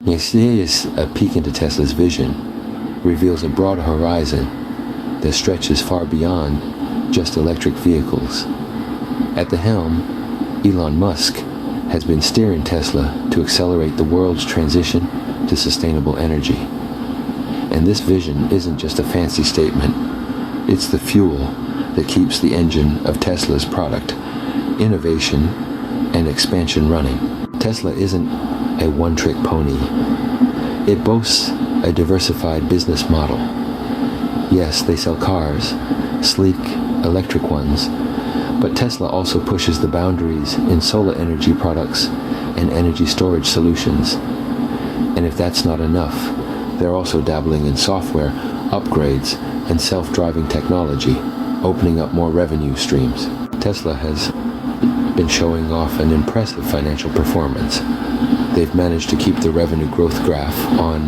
This is a peek into Tesla's vision, reveals a broad horizon that stretches far beyond just electric vehicles. At the helm, Elon Musk has been steering Tesla to accelerate the world's transition to sustainable energy. And this vision isn't just a fancy statement, it's the fuel that keeps the engine of Tesla's product, innovation, and expansion running. Tesla isn't a one-trick pony. It boasts a diversified business model. Yes, they sell cars, sleek, electric ones, but Tesla also pushes the boundaries in solar energy products and energy storage solutions. And if that's not enough, they're also dabbling in software, upgrades, and self-driving technology, opening up more revenue streams. Tesla has been showing off an impressive financial performance. They've managed to keep the revenue growth graph on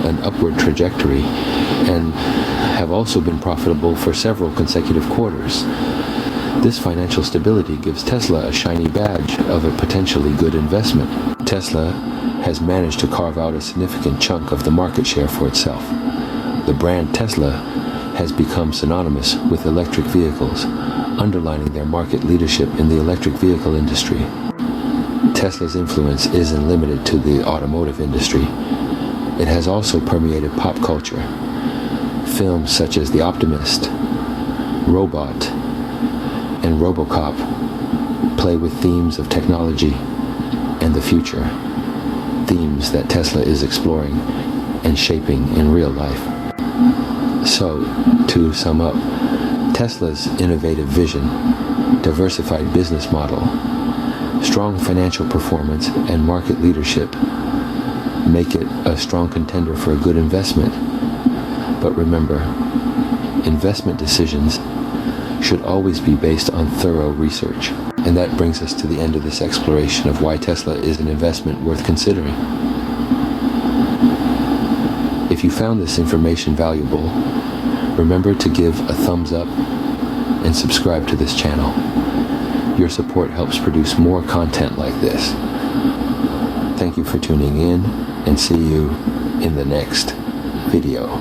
an upward trajectory and have also been profitable for several consecutive quarters. This financial stability gives Tesla a shiny badge of a potentially good investment. Tesla has managed to carve out a significant chunk of the market share for itself. The brand Tesla has become synonymous with electric vehicles, underlining their market leadership in the electric vehicle industry. Tesla's influence isn't limited to the automotive industry. It has also permeated pop culture. Films such as The Optimist, Robot, and RoboCop play with themes of technology and the future, themes that Tesla is exploring and shaping in real life. So, to sum up, Tesla's innovative vision, diversified business model, strong financial performance, and market leadership make it a strong contender for a good investment. But remember, investment decisions should always be based on thorough research. And that brings us to the end of this exploration of why Tesla is an investment worth considering. If you found this information valuable, remember to give a thumbs up and subscribe to this channel. Your support helps produce more content like this. Thank you for tuning in, and see you in the next video.